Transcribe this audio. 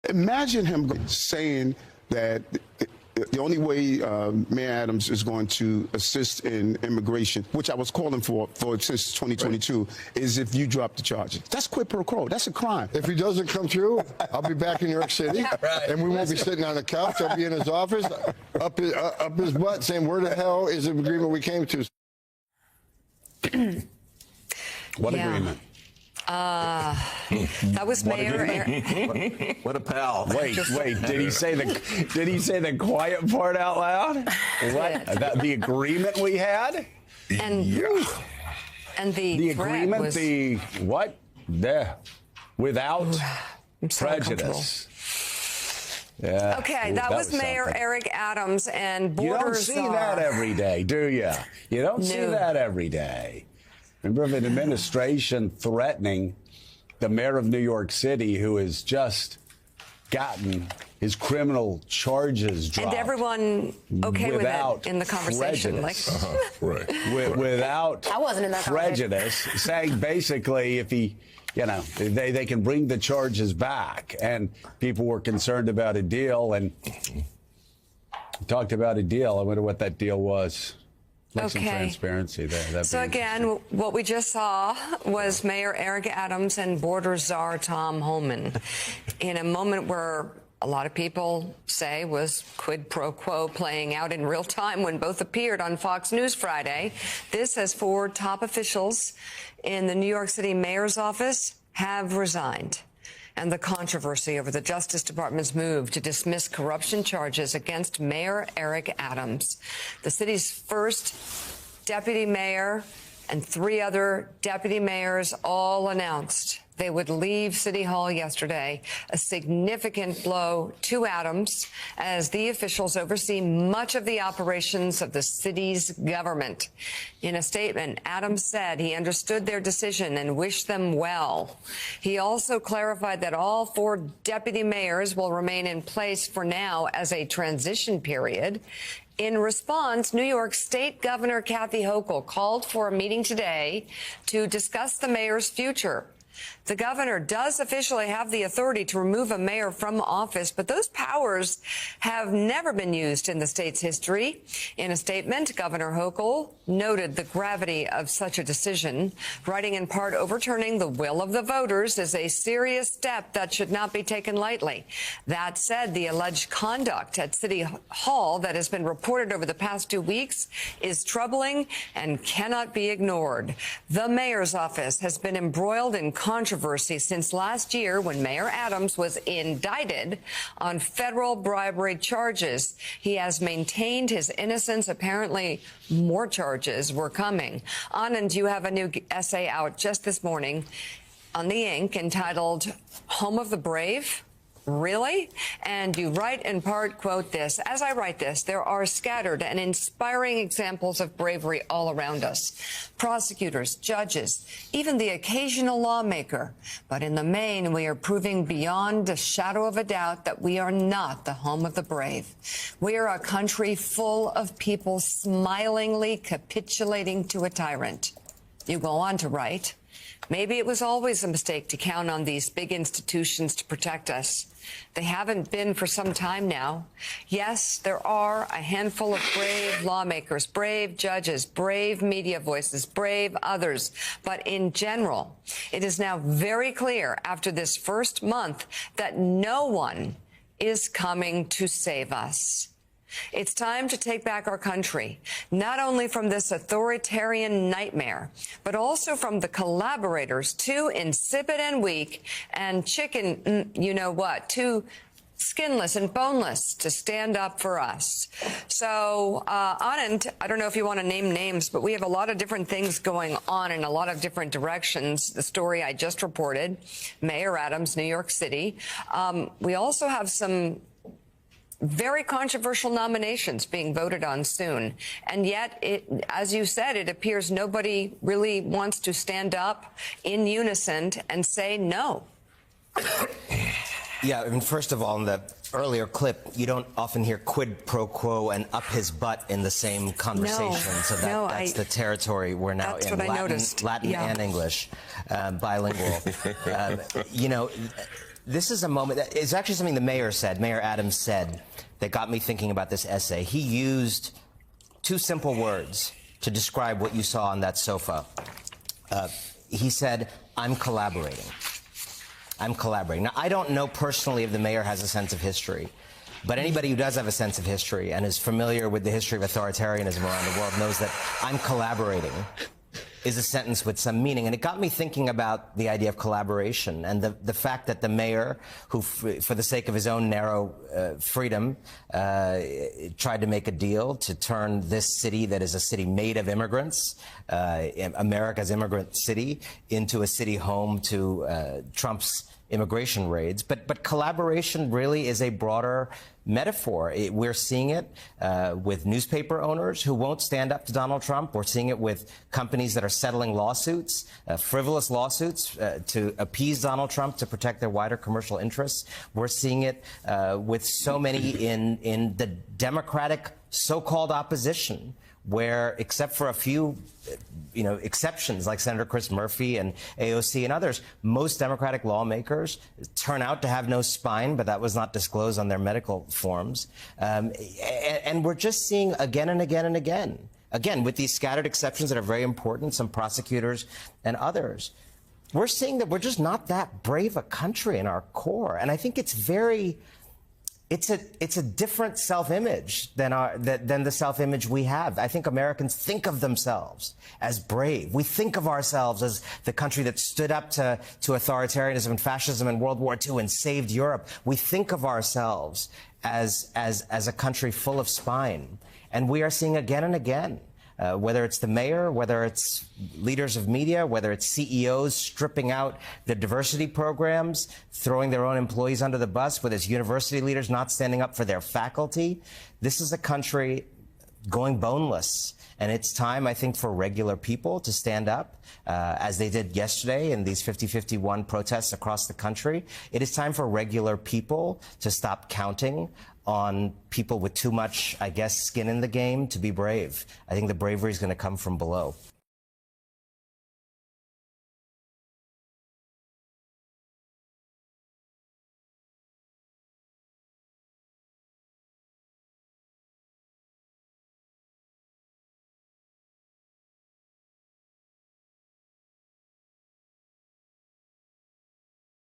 Imagine him saying that the only way Mayor Adams is going to assist in immigration, which I was calling for since 2022, is if you drop the charges. That's quid pro quo. That's a crime. If he doesn't come through, I'll be back in New York City, and we won't be sitting on the couch. I'll be in his office, up his butt, saying, "Where the hell is the agreement we came to?" What agreement? That was Mayor Eric. What a pal! Wait. Did he say the quiet part out loud? What? The agreement we had? And the agreement. was, the what? Without so prejudice. Yeah. Okay, that was Mayor something. Eric Adams, and borders. You don't see that every day, do you? You don't see that every day. Remember the administration threatening the mayor of New York City, who has just gotten his criminal charges dropped. And everyone okay with it in the conversation. Without I wasn't in that prejudice, saying basically if he, they can bring the charges back. And people were concerned about a deal and talked about a deal. I wonder what that deal was. Some transparency there. So again, what we just saw was Mayor Eric Adams and border czar Tom Homan in a moment where a lot of people say was quid pro quo playing out in real time when both appeared on Fox News Friday. This as 4 top officials in the New York City mayor's office have resigned. And the controversy over the Justice Department's move to dismiss corruption charges against Mayor Eric Adams. The city's first deputy mayor and 3 other deputy mayors all announced they would leave City Hall yesterday, a significant blow to Adams as the officials oversee much of the operations of the city's government. In a statement, Adams said he understood their decision and wished them well. He also clarified that all 4 deputy mayors will remain in place for now as a transition period. In response, New York State Governor Kathy Hochul called for a meeting today to discuss the mayor's future. The governor does officially have the authority to remove a mayor from office, but those powers have never been used in the state's history. In a statement, Governor Hochul noted the gravity of such a decision, writing in part, overturning the will of the voters is a serious step that should not be taken lightly. That said, the alleged conduct at City Hall that has been reported over the past 2 weeks is troubling and cannot be ignored. The mayor's office has been embroiled in controversy since last year when Mayor Adams was indicted on federal bribery charges. He has maintained his innocence. Apparently, more charges were coming. Anand, you have a new essay out just this morning on The Ink entitled Home of the Brave. Really? And you write in part, quote, this, as I write this, there are scattered and inspiring examples of bravery all around us. Prosecutors, judges, even the occasional lawmaker. But in the main, we are proving beyond a shadow of a doubt that we are not the home of the brave. We are a country full of people smilingly capitulating to a tyrant. You go on to write, maybe it was always a mistake to count on these big institutions to protect us. They haven't been for some time now. Yes, there are a handful of brave lawmakers, brave judges, brave media voices, brave others. But in general, it is now very clear after this first month that no one is coming to save us. It's time to take back our country, not only from this authoritarian nightmare, but also from the collaborators, too insipid and weak and chicken, too skinless and boneless to stand up for us. So, Anand, I don't know if you want to name names, but we have a lot of different things going on in a lot of different directions. The story I just reported, Mayor Adams, New York City. We also have some very controversial nominations being voted on soon. And yet, as you said, it appears nobody really wants to stand up in unison and say no. Yeah, I mean, first of all, in the earlier clip, you don't often hear quid pro quo and up his butt in the same conversation. So that's the territory we're now in. Latin and English, bilingual. this is a moment that is actually something the mayor said, Mayor Adams said, that got me thinking about this essay. He used two simple words to describe what you saw on that sofa. He said, "I'm collaborating. I'm collaborating." Now, I don't know personally if the mayor has a sense of history, but anybody who does have a sense of history and is familiar with the history of authoritarianism around the world knows that "I'm collaborating" is a sentence with some meaning. And it got me thinking about the idea of collaboration and the fact that the mayor, who for the sake of his own narrow freedom, tried to make a deal to turn this city that is a city made of immigrants, America's immigrant city, into a city home to Trump's immigration raids. But collaboration really is a broader metaphor. We're seeing it with newspaper owners who won't stand up to Donald Trump. We're seeing it with companies that are settling lawsuits, frivolous lawsuits, to appease Donald Trump to protect their wider commercial interests. We're seeing it with so many in the Democratic so-called opposition, where, except for a few exceptions like Senator Chris Murphy and AOC and others, most Democratic lawmakers turn out to have no spine, but that was not disclosed on their medical forms. And we're just seeing again and again and again, with these scattered exceptions that are very important, some prosecutors and others, we're seeing that we're just not that brave a country in our core. And I think it's it's a different self-image than the self-image we have. I think Americans think of themselves as brave. We think of ourselves as the country that stood up to authoritarianism and fascism in World War II and saved Europe. We think of ourselves as a country full of spine. And we are seeing again and again, whether it's the mayor, whether it's leaders of media, whether it's CEOs stripping out the diversity programs, throwing their own employees under the bus, whether it's university leaders not standing up for their faculty. This is a country going boneless. And it's time, I think, for regular people to stand up, as they did yesterday in these 50-51 protests across the country. It is time for regular people to stop counting on people with too much, I guess, skin in the game to be brave. I think the bravery is going to come from below.